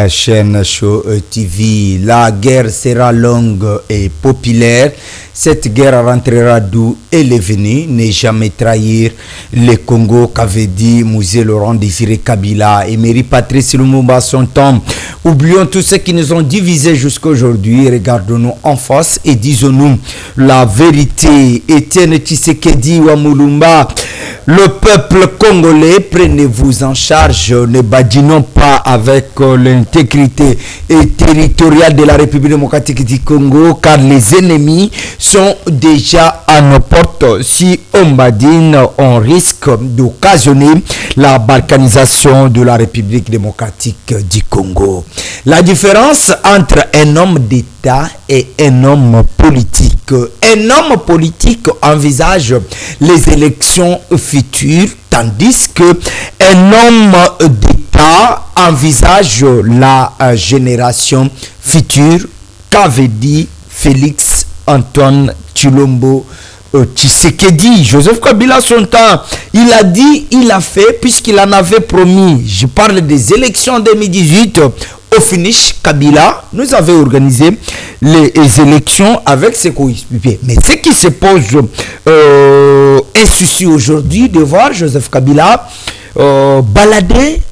Chaîne Show TV, la guerre sera longue et populaire. Cette guerre rentrera d'où elle est venue. Ne jamais trahir le Congo, qu'avait dit Mouzé Laurent Désiré Kabila et Mary Patrice Lumumba son temps. Oublions tous ceux qui nous ont divisés jusqu'à aujourd'hui. Regardons-nous en face et disons-nous la vérité. Étienne Tshisekedi Wamulumba, le peuple congolais, prenez-vous en charge. Ne badinons pas avec l'intégrité et territoriale de la République démocratique du Congo, car les ennemis sont déjà à nos portes. Si on badine, on risque d'occasionner la balkanisation de la République démocratique du Congo. La différence entre un homme d'État et un homme politique. Un homme politique envisage les élections futures, tandis que un homme d'État envisage la génération future, qu'avait dit Félix Antoine Tshilombo Tshisekedi. Joseph Kabila son temps, il a dit, il a fait, puisqu'il en avait promis. Je parle des élections 2018. Au finish, Kabila nous avait organisé les élections avec ses coéquipiers. Mais ce qui se pose un souci aujourd'hui de voir Joseph Kabila balader,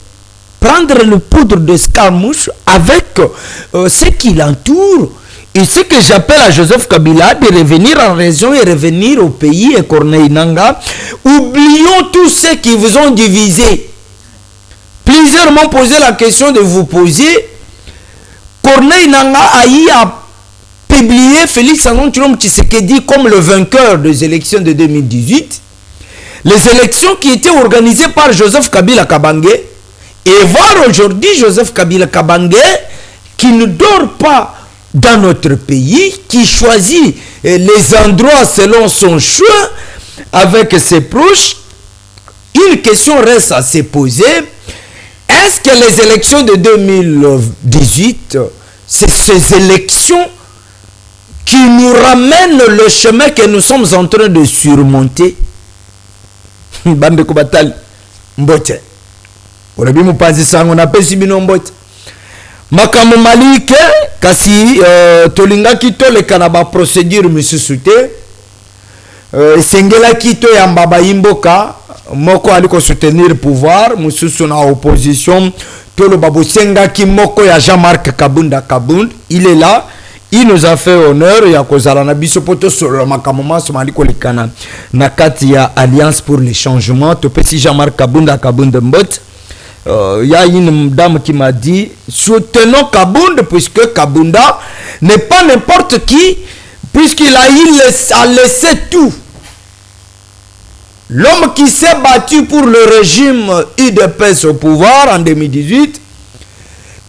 prendre le poudre de escarmouche avec ce qui l'entoure. Et ce que j'appelle à Joseph Kabila de revenir en région et revenir au pays et Corneille Nangaa. Oublions tous ceux qui vous ont divisé. Plusieurs m'ont posé la question de vous poser. Corneille Nangaa a eu à publier Félix Antoine Tshilombo Tshisekedi comme le vainqueur des élections de 2018. Les élections qui étaient organisées par Joseph Kabila Kabange. Et voir aujourd'hui Joseph Kabila Kabange qui ne dort pas dans notre pays, qui choisit les endroits selon son choix avec ses proches. Une question reste à se poser. Est-ce que les élections de 2018, c'est ces élections qui nous ramènent le chemin que nous sommes en train de surmonter? Bande Kobatali, Mbote. On a bien pensé ça, on a pas si bien Mbote. Makamu Malike, kasi tolinga kito le kanaba procédure misusute. Sengela kito ya mbaba imboka. Moko aliko soutenir pouvoir, mususu na opposition, tolo babosenga ki moko ya Jean-Marc Kabunda Kabund, il est là, il nous a fait honneur ya kozala na biso poto solo makamoma so maliko likana na kati ya Alliance pour les changements, to pesi Jean-Marc Kabunda Kabund mbot. Y a une dame qui m'a dit soutenons Kabunda puisque Kabunda n'est pas n'importe qui, puisqu'il a laissé tout. L'homme qui s'est battu pour le régime UDPS au pouvoir en 2018,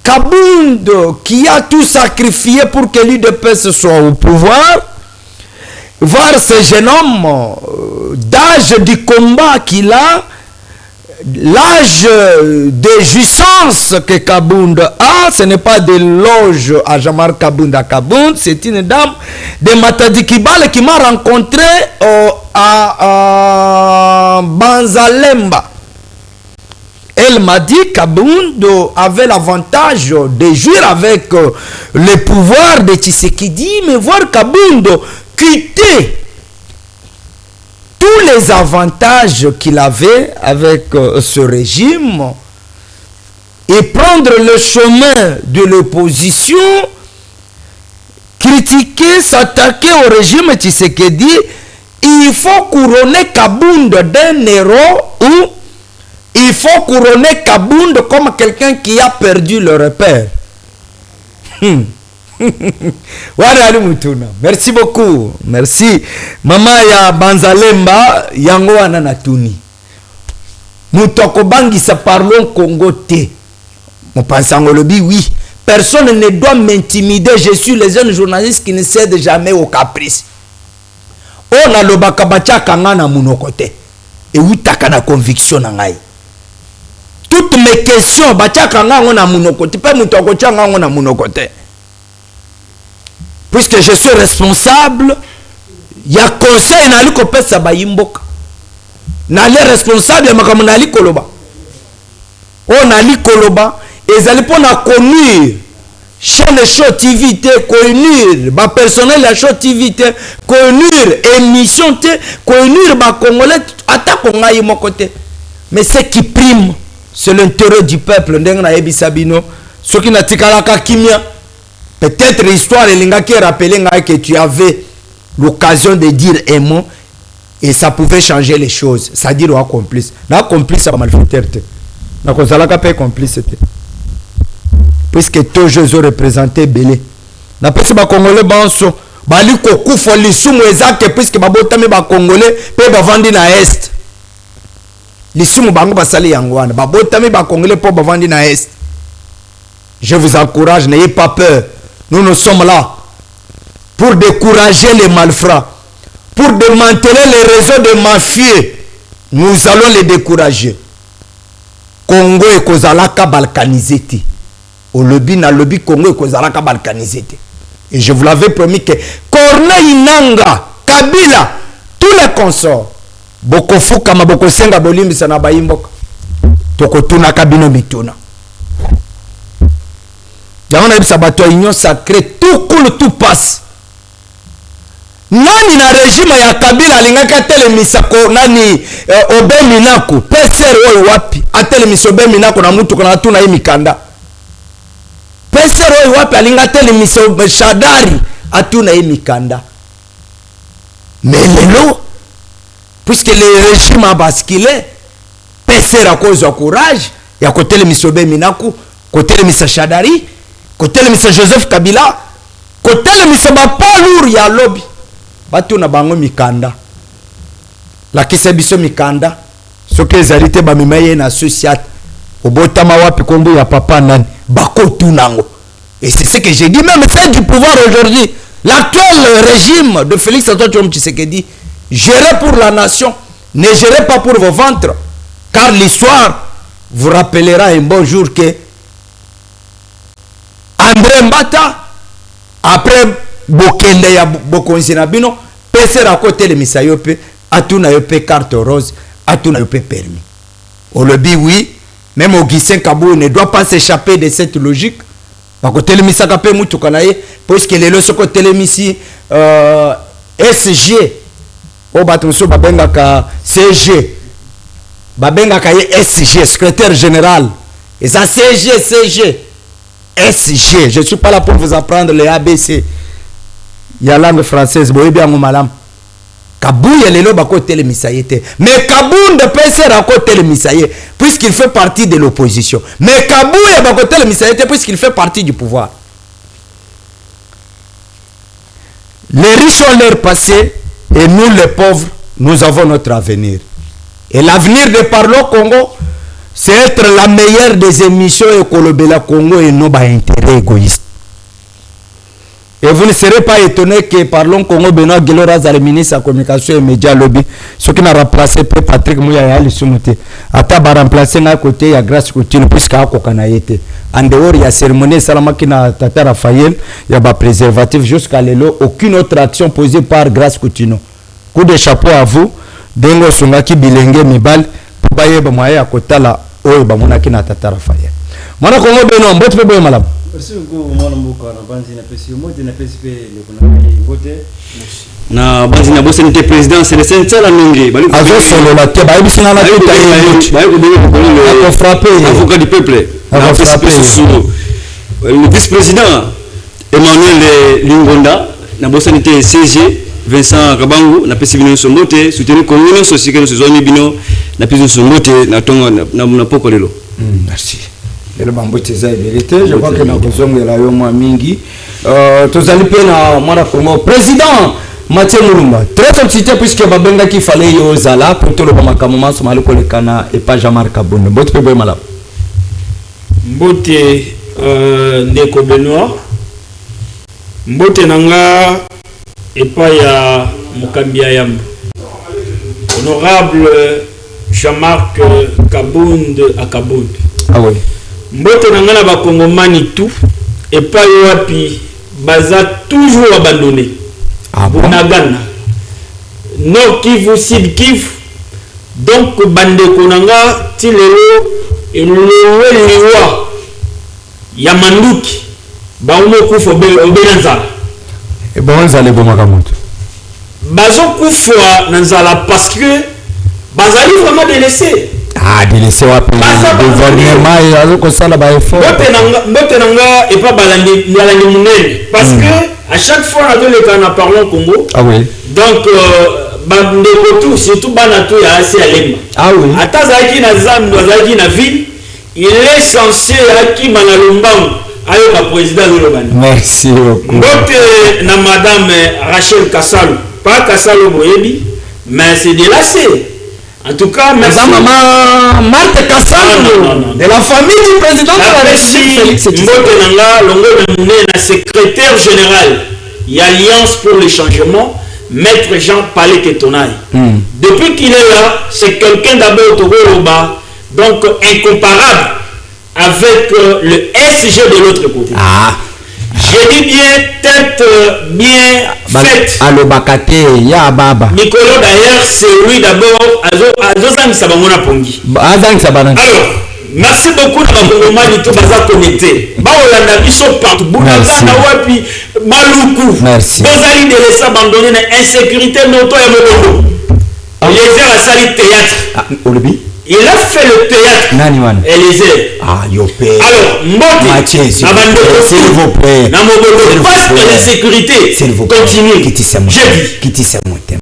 Kabunda qui a tout sacrifié pour que l'UDPS soit au pouvoir, voir ce jeune homme d'âge du combat qu'il a, l'âge de jouissance que Kabunda a, ce n'est pas de loge à Jean-Marc Kabunda Kabund, c'est une dame de Matadi Kibale qui m'a rencontré à Banzalemba. Elle m'a dit Kabunda avait l'avantage de jouir avec le pouvoir de Tshisekedi, mais voir Kabunda quitter tous les avantages qu'il avait avec ce régime et prendre le chemin de l'opposition, critiquer, s'attaquer au régime Tshisekedi, il faut couronner Kabunda d'un héros ou il faut couronner Kabunda comme quelqu'un qui a perdu le repère. Merci beaucoup. Merci. Maman ya Banzalemba yango wana natuni. Mutoko bangisa parlons Congo te. Mon pensango lobi oui. Personne ne doit m'intimider. Je suis le jeune journaliste qui ne cède jamais au caprice. On a le bakabacha kangana munokote. Et utaka na conviction na ngai. Toutes mes questions bacha kangana na munokote. Pas mutoko changa na munokote. Puisque je suis responsable, il y a conseil na liko pesa ba imboka. Na les responsables ya makamu na liko loba. On a liko loba ils allaient pour la connuire chaîne show TV connuire ba personnel la show TV connuire émission connuire ba congolais attaque ngai mon côté mais ce qui prime c'est l'intérêt du peuple ndenge na ebisabino ce qui na tikalaka kimia peut-être l'histoire elinga qui rappeler ngai que tu avais l'occasion de dire un mot et ça pouvait changer les choses, c'est-à-dire au complice na complice à malfaiteur na kozalaka pe complice puisque tous les ont représenté belé na pesi ba congolais banso bali kokufa lisumu ezake puisque babotami ba congolais pe bavandi na est lisumu bango basali yango wana babotami ba congolais po bavandi na est. Je vous encourage, n'ayez pas peur, nous sommes là pour décourager les malfrats, pour démanteler les réseaux de mafieux. Nous allons les décourager. Congo et Kozalaka balkanisé. Au lobby na lobby Congo et Kozalaka balkanisé. Et je vous l'avais promis que Corneille Nangaa, Kabila, tous les consorts, Bokofu kama Bokosenga Bolimbi sana baimboka. Tokotuna kabino mituna. Dans la sabato union sacrée, tout coule, tout passe. Nani na régime ya Kabila alingaka telemisa ko nani Obe Minaku peser oyo wapi atelemisa Obe Minaku na mutu kana tuna mikanda peser oyo wapi alinga telemisa Shadari atuna mikanda mais lelo puisque le régime a basculé peser a cause de courage ya ko telemisa Obe Minaku ko telemisa Shadari ko telemisa Joseph Kabila ko telemisa ba palour ya lobby batu na bango mikanda la kisa biso mikanda soki ezali te bamemaye na société obotama wapi kombo ya papa nani bako tunango et c'est ce que j'ai dit même celle du pouvoir aujourd'hui l'actuel régime de Félix Antoine Tshisekedi gérez pour la nation ne gérez pas pour vos ventres car l'histoire vous rappellera un bon jour que André Mbata après bokende ya bokonzi na bino pese ra côté le misayope atuna yope carte rose atuna yope permis au lobby oui même Augustin Kabou ne doit pas s'échapper de cette logique ba côté le misaka pe mutu kanaye parce que les loso côté le misi SG o batunso babenga ka CG babenga ka SG secrétaire général et ça CG SG je suis pas là pour vous apprendre les ABC. Il y a langue française, boye bien malam. Kabou ya lelo bako tele misayete. Mais Kabou ne peut se raconter le misaye puisqu'il fait partie de l'opposition. Mais Kabou ya bako tele misayete puisqu'il fait partie du pouvoir. Les riches ont leur passé et nous les pauvres, nous avons notre avenir. Et l'avenir de Parlons Congo, c'est être la meilleure des émissions écolobela Congo et non pas intérêt égoïste. Et vous ne serez pas étonné que Parlons Congo, Benoît Guelora, le ministre de la communication et médias lobby, ce qui n'a remplacé Patrick Mouya et Ali Soumouté. Ata ba remplacé à côté, il y a grâce continue, puisqu'il y a Kokanaïté. En dehors, il y a cérémonie, Salama qui n'a Tata Raphaël, il y a ba préservatif jusqu'à l'élo, aucune autre action posée par grâce continue. Coup de chapeau à vous, Dengo Songaki Bilenge Mibal, Poubaye Bamoye à côté là, Oye Bamonaki na Tata Raphaël. Mana Congo Benoît, mbote pe boye malam. Merci beaucoup mwana mboka na banzi na pesi mote na pesi pe le konami mbote na banzi na bosse n'était président c'est le Saint-Sala Nonge bali azo solo la te ba bisina la tuta yi ba ko de ko frapper avocat du peuple na frapper le vice-président Emmanuel Lingonda na bosse n'était CG Vincent Kabangu na pesi bino sombote soutenir communauté sociale so zoni bino na pesi sombote na tongo na pokolelo. Merci. Et le bambou c'est vérité, je crois que nous avons la yoma mingi. Tous allez na mwana Congo président Mathieu Mulumba. Très félicité puisque babenga qui fallait yo zala pour tout le makamoma so maliko le kana et pas Jean-Marc Kabonde. Bote pe boy mala. Mbote ndeko Benoît. Mbote nanga et pas ya Mukambia Yambo. Honorable Jean-Marc Kabonde à Kabonde. Ah oui. Mbote nangana ba Kongomani tout et pas yoapi baza toujours abandonné. Ah bon? Bunagana. No Kivu Sud Kivu. Donc bande konanga tilelo et le liwa ya manduki baomo kufa obenanzala et bon nzala bomaka moto bazo kufa nanzala parce que bazali vraiment délaissé délaissé wapi gouvernement et azoko sala ba effort mbote nanga et pas balandi munene parce que à chaque fois on a parlé au Congo donc bandeko tout surtout bana tout ya asi alemba atazaki na zambi azaki na ville il est censé aki manalombango ayo ka président lobani merci beaucoup mbote na madame Rachel Kassalo pas Kassalo boyebi mais c'est délassé. En tout cas, merci. Maman Marthe Kassalo de la famille du président de la République. La secrétaire général et Alliance pour le changement, Maître Jean Palais Ketonaï. Depuis qu'il est là, c'est quelqu'un d'abord donc incomparable avec le SG de l'autre côté. J'ai dit bien, tête bien faite. Nicolas d'ailleurs, c'est lui d'abord. Alors, merci beaucoup de m'avoir tout bazar connecté. Merci. Bozali de laisser abandonner l'insécurité noto et mobondo. Il est à la salle théâtre. Il a fait le théâtre. Élysée. Alors, Moti, s'il vous plaît. Parce que l'insécurité continue. Quittez ça, mon thème.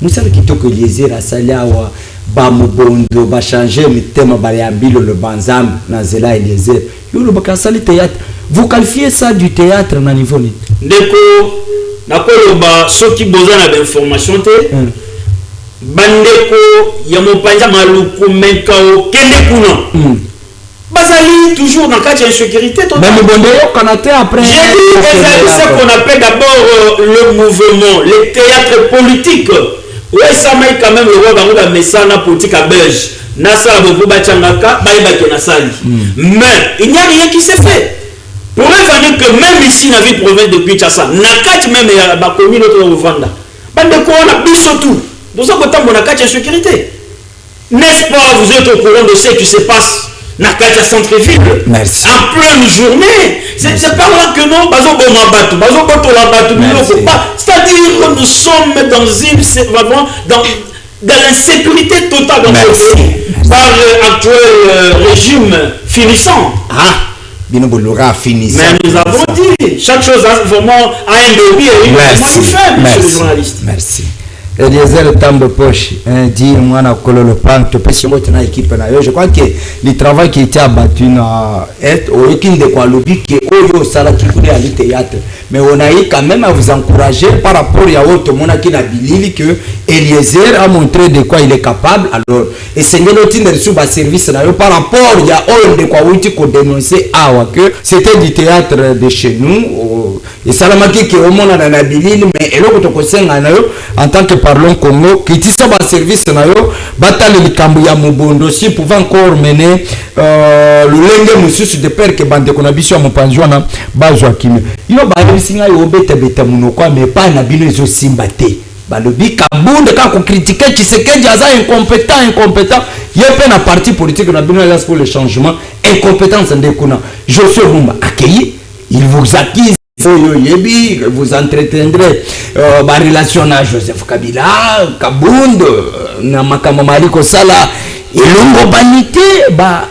Nous savons qu'il faut que Élysée a saliawa bamubondo ba changer le thème bayambilo le banzam na zela Élysée. Yo le bakasali théâtre. Vous qualifiez ça du théâtre na niveau ni? Ndeko nakoloba soki bozana d'information te. Bandeko ya mopanja maluku menkao kende kuna bazali toujours dans cas d'insécurité totale. Même bonde kanate après c'est ce qu'on appelle d'abord le mouvement, le théâtre politique. Ouais, ça m'a quand même le roi dans la messana politique à Belge. Nasa bobo bachangaka baibaki na sali. Mais il n'y a rien qui s'est fait. Pour revenir que même ici dans la ville province de Kinshasa, nakati même ya ba commune notre Rwanda. Bandeko on a biso tout. Nous avons de sécurité. N'est-ce pas, vous êtes au courant de ce qui se passe dans le centre-ville? Merci. En pleine journée. C'est pas là que non, c'est-à-dire que nous sommes dans l'insécurité totale dans notre pays par l'actuel régime finissant. Mais nous avons dit, chaque chose a vraiment un début et une fin, monsieur le journaliste. Merci. Eliezer Tambo Poche, dit moi na kololo pan to pesi moto na équipe na yo. Je crois que le travail qui était abattu na est au équipe de quoi lobby qui oyo sala qui connaît à théâtre. Mais on a eu quand même à vous encourager par rapport à autre monde qui n'a bilili que Eliezer a montré de quoi il est capable. Alors et c'est le sous bas service na yo par rapport il y a on de quoi outil qu'on dénoncer awa que c'était du théâtre de chez nous et salamaki qui au monde na bilili mais eloko to kosenga na yo en tant que parlons Congo qui tisse ba service na yo batale likambo ya mubondo si pouvant encore mener le lenge mususu de père que bande kona biso mopanzwa na bazwa kimi yo ba bisinga yo beta beta munoko mais pas na bino ezo simbate balobi kabunde ka ko critiquer Tshisekedi aza incompétent yepe na parti politique na bino Alliance pour le changement incompétence ndekuna Josué Bumba accueilli il vous accuse vous entretiendrez ma relation à Joseph Kabila, Kabound, Namakamo Maliko Sala, et l'homobanité,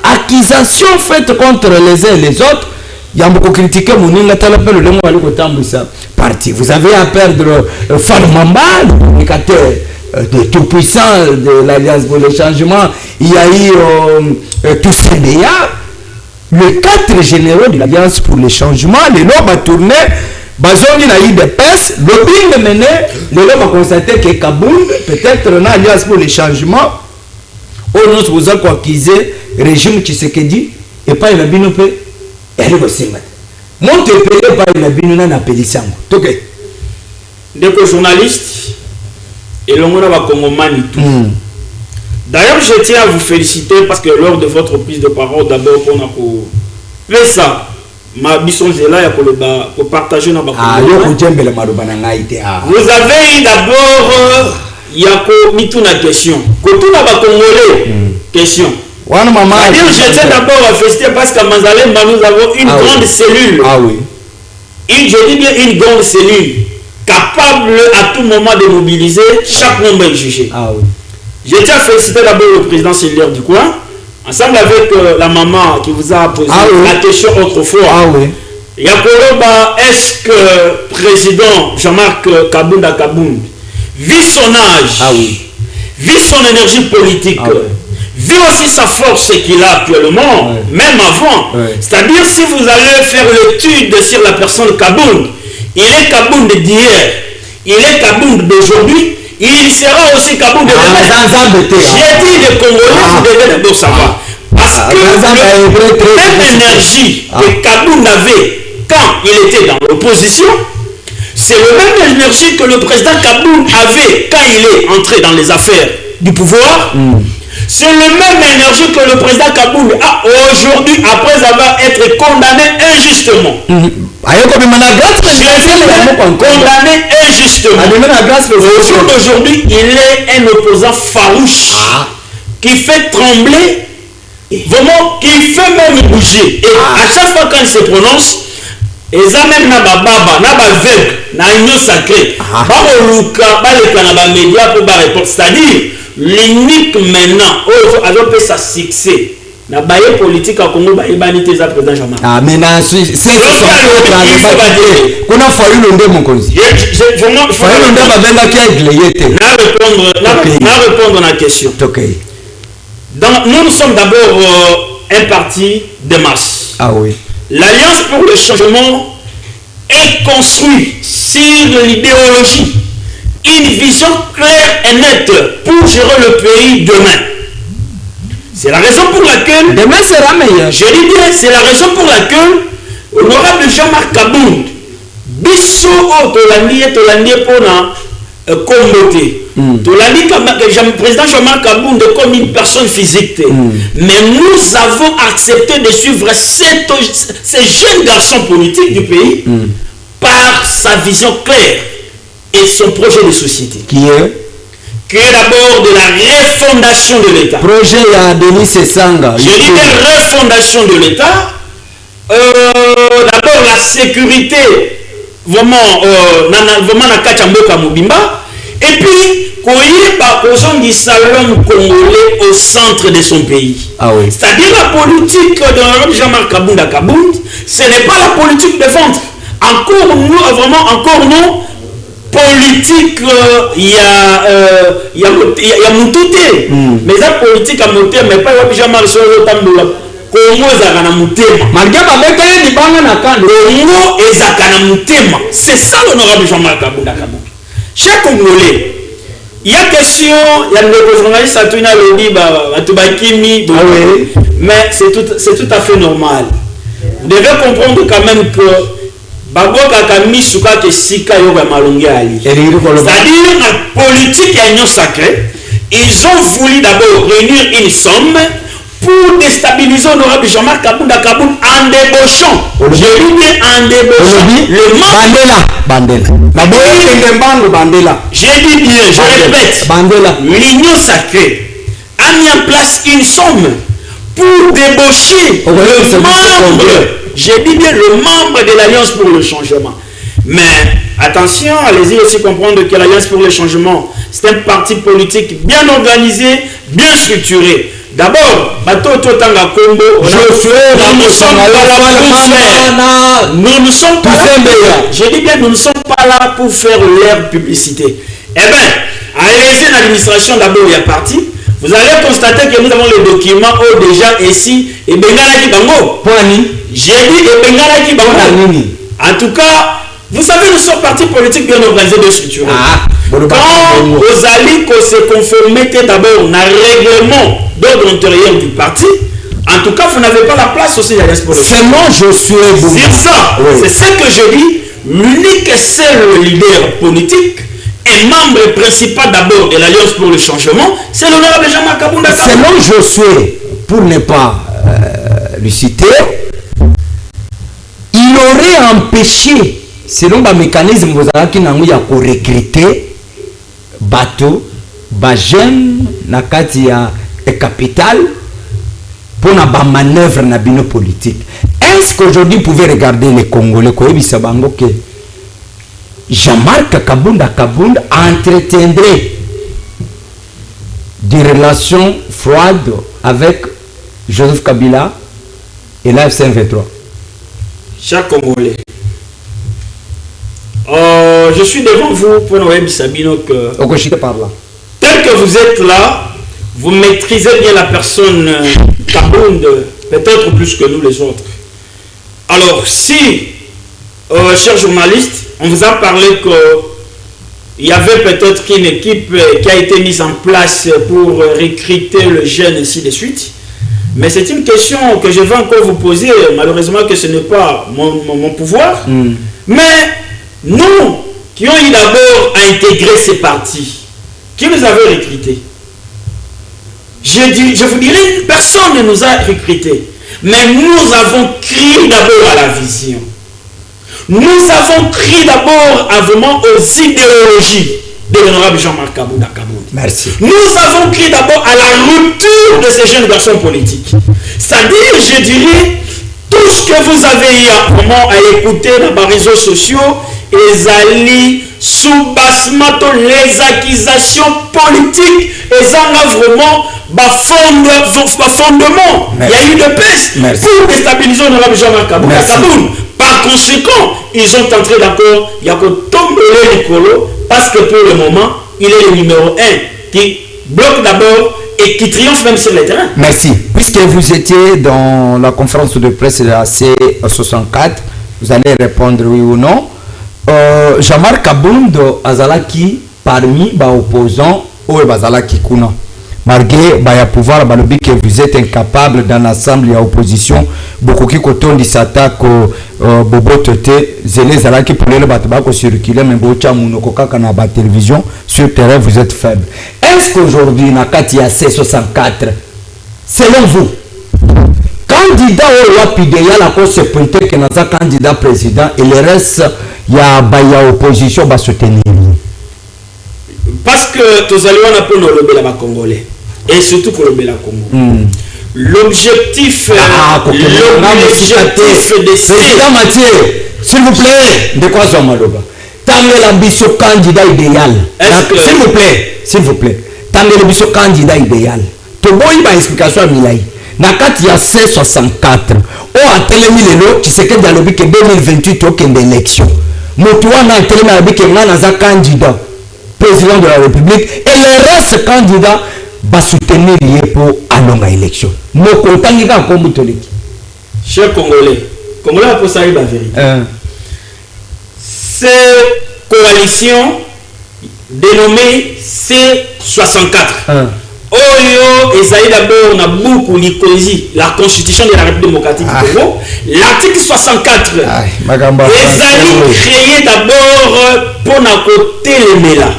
accusation faite contre les uns et les autres. Il y a beaucoup critiqué mon Ingatalapel, le Maliko Tamboussa parti. Vous avez à perdre Farmamba, l'indicateur de tout puissant de l'Alliance pour le changement. Il y a eu tout CDA. Le 4 généraux de l'Alliance pour le changement, les lois ont tourné, ils ont eu des pèses, le bing mené, les lois ont constaté que Kabound, peut-être l'Alliance pour le changement, on nous a accusé le régime Tshisekedi, et pas la binopé, et elle est aussi mal. Mon te payé par la binona n'a pas dit ça. Ok. Dès que journaliste, et l'on a Congomani tout. D'ailleurs, je tiens à vous féliciter parce que lors de votre prise de parole, d'abord, on a fait ça. Ma mission est là pour partager nos Vous avez eu d'abord, il y a mis une question. Quand on a Congolais, question. C'est-à-dire, j'étais d'abord à fester parce qu'à Manzalem, nous avons une grande cellule. Ah oui. Je dis bien une grande cellule capable à tout moment de mobiliser chaque membre jugé. Ah oui. Je tiens à féliciter d'abord le président cellulaire du coin, ensemble avec la maman qui vous a posé la question autrefois. Ah oui. Yakoloba, est-ce que président Jean-Marc Kabunda Kabound, vu son âge, vu son énergie politique, vu aussi sa force qu'il a actuellement, même avant, c'est-à-dire si vous allez faire l'étude sur la personne Kabound, il est Kabound d'hier, il est Kabound d'aujourd'hui, il sera aussi Kabound de demain. J'ai dit les Congolais, vous devez d'abord savoir. Parce que même énergie que Kabound avait quand il était dans l'opposition, c'est le même énergie que le président Kabound avait quand il est entré dans les affaires du pouvoir. C'est le même énergie que le président Kabound a aujourd'hui après avoir été condamné injustement. Condamné injustement. Aujourd'hui, il est un opposant farouche qui fait trembler, vraiment, qui fait même bouger. Et à chaque fois quand il se prononce, ils amènent na baba, na baveugle, na union sacrée. C'est-à-dire, l'unique maintenant, avec sa succès, na baye politique à Congo, baye banité za président Jean-Marc. Ah, mais c'est ça. Qu'on a fallu le mon conseil. Na répondre à la question. Nous sommes d'abord un parti de masse. Ah oui. L'Alliance pour le changement est construite sur l'idéologie, une vision claire et nette pour gérer le pays demain. C'est la raison pour laquelle... Demain sera meilleur. Je dis bien, c'est la raison pour laquelle l'honorable Jean-Marc Kabound, Bisso Tolandi Pona Kombote, Tolandi le président Jean-Marc Kabound comme une personne physique. Mais nous avons accepté de suivre ces jeunes garçons politiques du pays par sa vision claire et son projet de société. Qui est d'abord de la refondation de l'État. Projet à Denis Sesanga. Je dis bien refondation de l'État. D'abord la sécurité, vraiment, na Kachamboka Mobimba. Et puis, Koyeba Kozongisa l'homme congolais au centre de son pays. C'est-à-dire la politique de Jean-Marc Kabound, ce n'est pas la politique de vente. Encore nous, vraiment, encore non. Politique, il y a Moutouté, mais la politique à monter, mais pas Jean-Marc sur le Tamboula. Congo ezaka na mutema. Malgré babeka ye libanga na kando. Congo ezaka na mutema. C'est ça l'honorable Jean-Marc Kabunda Kabound. Chers Congolais, il y a question, il y a le journaliste Atuna Lodi, Batubakimi, mais c'est tout à fait normal. Vous devez comprendre quand même que Baboka Kamisuka ke Sika Yoga Malongi Ali. C'est-à-dire la politique et l'union sacrée, ils ont voulu d'abord réunir une somme pour déstabiliser l'honorable Jean-Marc Kabunda Kabound en débauchant. Je dis bien en débauchant le Bandela. J'ai dit bien, je répète, l'union sacrée a mis en place une somme pour débaucher le membre. J'ai dit bien le membre de l'Alliance pour le changement. Mais attention, allez-y aussi comprendre que l'Alliance pour le changement, c'est un parti politique bien organisé, bien structuré. D'abord, nous ne sommes pas là. Je dis bien, nous ne sommes pas là pour faire l'air publicité. Eh bien, allez-y dans l'administration, d'abord, il y a parti. Vous allez constater que nous avons les documents déjà ici. Et Bengalaki Bango. J'ai dit et Bengalaki Bango. En tout cas, vous savez, nous sommes partis politiques bien organisés, bien structurés. Quand vous allez se conformer d'abord au règlement d'ordre intérieur du parti, en tout cas, vous n'avez pas la place aussi à l'Alliance pour le changement. C'est ça. C'est ce que je dis. L'unique et seul leader politique et membre principal d'abord de l'Alliance pour le changement, c'est l'honorable Jean-Marc Kabunda. Selon Josué, pour ne pas le citer, il aurait empêché, selon le mécanisme, vous avez qu'il a recruté bateau, jeunes, nakati ya capital, pour la manœuvre na bino politique. Est-ce qu'aujourd'hui vous pouvez regarder les Congolais que Jean-Marc Kabunda entretiendrait des relations froides avec Joseph Kabila et l'AFC M23? Chers Congolais, je suis devant vous pour Noël Sabino que tel que vous êtes là, vous maîtrisez bien la personne Kabunda, peut-être plus que nous les autres. Alors si, chers journalistes, on vous a parlé qu'il y avait peut-être une équipe qui a été mise en place pour recruter le jeune, ainsi de suite. Mais c'est une question que je vais encore vous poser, malheureusement que ce n'est pas mon pouvoir. Mais nous, qui ont eu d'abord à intégrer ces partis, qui nous avait recrutés, je vous dirais, personne ne nous a recrutés. Mais nous avons crié d'abord à la vision. Nous avons crié d'abord vraiment aux idéologies de l'honorable Jean-Marc Kabunda. Merci. Nous avons crié d'abord à la rupture de ces jeunes garçons politiques. C'est-à-dire, je dirais, tout ce que vous avez eu à écouter dans les réseaux sociaux, les alliés, sous-bassement, les accusations politiques, ils ont vraiment fondement. Il y a eu de peste pour déstabiliser l'honorable Jean-Marc Kabunda. Par conséquent, ils ont entré d'accord, il y a que tomber les Nicolo, parce que pour le moment, il est le numéro 1 qui bloque d'abord et qui triomphe même sur le terrain. Merci. Puisque vous étiez dans la conférence de presse de la C64, vous allez répondre oui ou non. Jean-Marc Kabunda Azalaki parmi les opposants ou Bazalaki Kuna. Malgré le pouvoir, que vous êtes incapable dans l'ensemble de l'opposition, beaucoup qui coton dit s'attaque Bobo Toté, Zélé Zalaki pour les battre circuler, mais Bocha Mounoko na la télévision, sur terrain vous êtes faible. Est-ce qu'aujourd'hui, dans Katia C64, selon vous, candidat au Wapidéa, la cause se pointer que notre candidat président et le reste, il y a opposition va soutenir? Parce que tous allons pour nous le Congolais et surtout pour le Congo. L'objectif de président Mathieu, s'il vous plaît, de quoi sommes nous? Tamela biso candidat idéal. S'il vous plaît, Tamela biso candidat idéal. Toboyi ba explication milai. Na kati ya C64, o atelemi lelo Tshisekedi dialogue que 2028 okende élection. Moto wana atelemi alobi que ngana za candidat président de la République et le reste candidat va soutenir pour aller à l'élection. Mon content est comme Boutoliki. Chers Congolais, Congolais pour ça la vérité. Cette coalition dénommée C64. Oyo et d'abord on a beaucoup l'icologie, la constitution de la République démocratique du Congo, l'article 64. Et créé d'abord pour notre côté les mélas.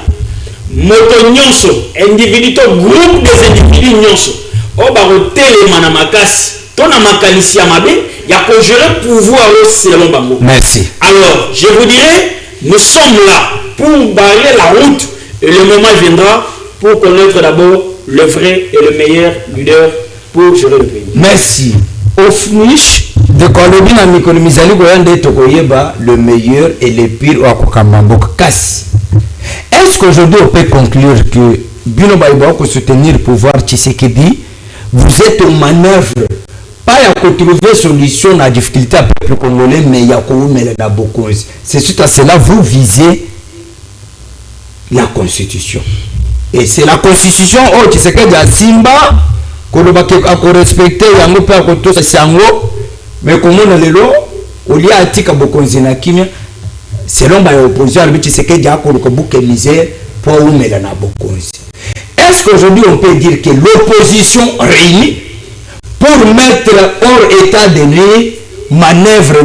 Moto nyonso individu to groupe des individus nyonso o ba hôtel manamakasi to na makanisi ya mabe ya ko gérer pouvoir selon bango. Merci. Alors je vous dirais, nous sommes là pour barrer la route et le moment viendra pour connaître d'abord le vrai et le meilleur leader pour gérer le pays. Merci. Au finish de Kolobi na mikolo mizali ko yande to koyeba le meilleur et le pire wa kokamamboka kasi. Est-ce qu'aujourd'hui on peut conclure que Bino Baïba pour soutenir le pouvoir Tshisekedi, vous êtes aux manœuvres, pas à trouver solution à la difficulté à peuple congolais, mais il y a beaucoup. C'est suite à cela vous visez la constitution. Et c'est la constitution où Tshisekedi a Simba, qu'on a respecté, il y a un peu à côté de Sango, mais comme on a le lot, au lieu de Tika Bokonzina Kimia. Selon l'opposition, est-ce qu'aujourd'hui on peut dire que l'opposition réunie pour mettre hors état de nuit manœuvre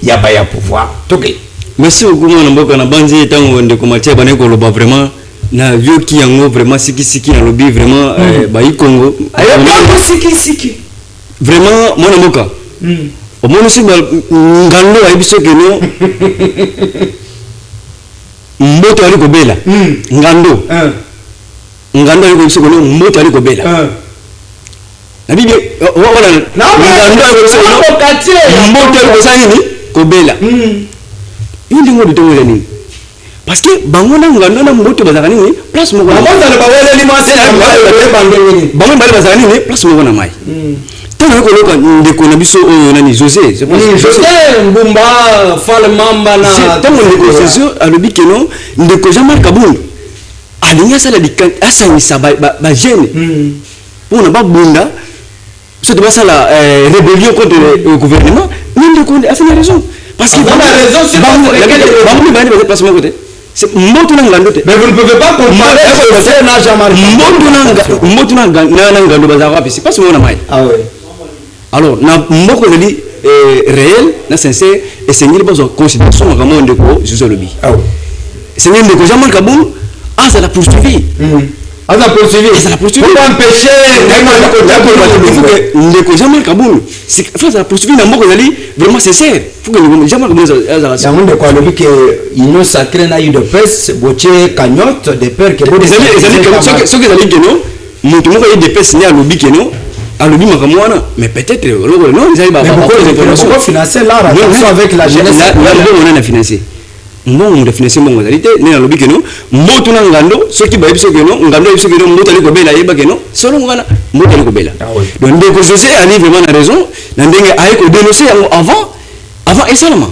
il y a pas pouvoir? Merci beaucoup mon mboka na banzi tango ndeko matia bana ko loba vraiment na vieux qui yango vraiment siki na lobby vraiment ba yi Congo siki vraiment mon mboka au moins si ngando abiso que non mboto ali kobela ngando ali ko biso que non mboto ali kobela na bibi voilà na ngando quartier mbote ko sanini ko bela indi ngodi to ngani parce que bango na ngando na mbote bazaka nini place moko na bonza le bawele ni mwase na bango bali bazaka nini place moko na mai tana ko loka ndeko na biso oyo nani José je pense José Mbumba Fal Mamba na tango ndeko José alobi keno ndeko Jean-Marc Kabund alinga sala dikan asangisa ba jeune pour na ba bunda c'est de ça la rébellion contre le gouvernement ndeko a fait raison parce qu'il a raison c'est bango bani ba place moko te c'est moto na ngando te mais vous ne pouvez pas comparer José na Jean-Marc moto na ngando bazaka c'est pas seulement na mai ah ouais. Alors, na mboko zali réel, na sincère, et c'est une bonne considération à comment on déco José Lobi. Ah oui. C'est une déco Jean-Marc Kabund, ça l'a poursuivi. Ça l'a poursuivi. Ça l'a poursuivi. Pour empêcher. Déco Jean-Marc Kabund, c'est ça l'a poursuivi na mboko zali vraiment sincère. Faut que Jean-Marc Kabund ça. Ça montre quoi le que il nous sacré na eu de peste, botier cagnotte de peur que les amis ce que zali que non, mon tout monde a eu des pestes né à Lobi que non. Alobi makamwana mais peut-être non ils arrivent à pourquoi financer là avec la jeunesse là on a financé on a financé mon réalité né alobi que non moto na ngando soki ba biso que non ngando biso que non moto ali ko bela yeba que non solo ngana moto ali ko bela donc ndeko José ali vraiment na raison na ndenge ay ko dénoncer avant et seulement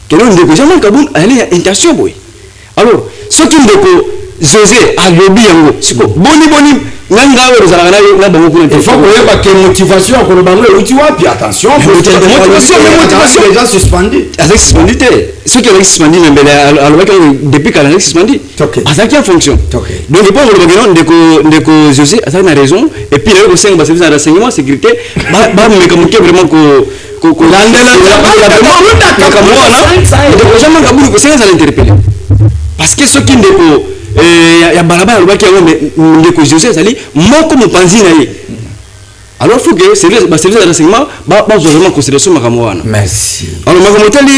que non ndeko Jean-Marc Kabund ali intention boy alors soki ndeko José alobi yango siko boni nanga wero zala na bango kuna il faut que que motivation ko bango uti wapi attention motivation les gens suspendus avec suspendu ceux qui ont suspendu alors depuis quand on a suspendu ça qui en fonction donc il faut que ndeko José ça a raison et puis le service de renseignement sécurité ba me comme vraiment ko landela Jean-Marc Kabund ko c'est ça l'interpeller parce que ceux qui ndeko ya barabara lobaki yango ndeko José sali moko mopanzi na ye alors faut que service de renseignement ba vraiment considération makambo wana merci alors makambo tali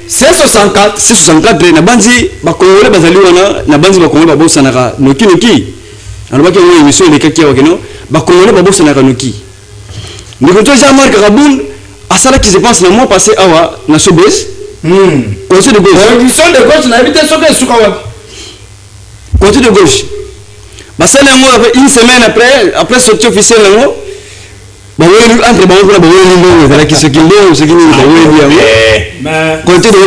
C64 na banzi ba congolais bazali wana na banzi ba congolais ba bosanaka noki alobaki yango émission le kaki wakeno ba congolais ba bosanaka noki ndeko Jean-Marc Kabund asala qui se passe na mois passé awa na Sobes conseil de gauche na habité soka suka wapi côté de gauche parce que une semaine après sortie officielle là ba weli entre ba weli ndongo zala ki soki ndo soki ni ba weli ya côté de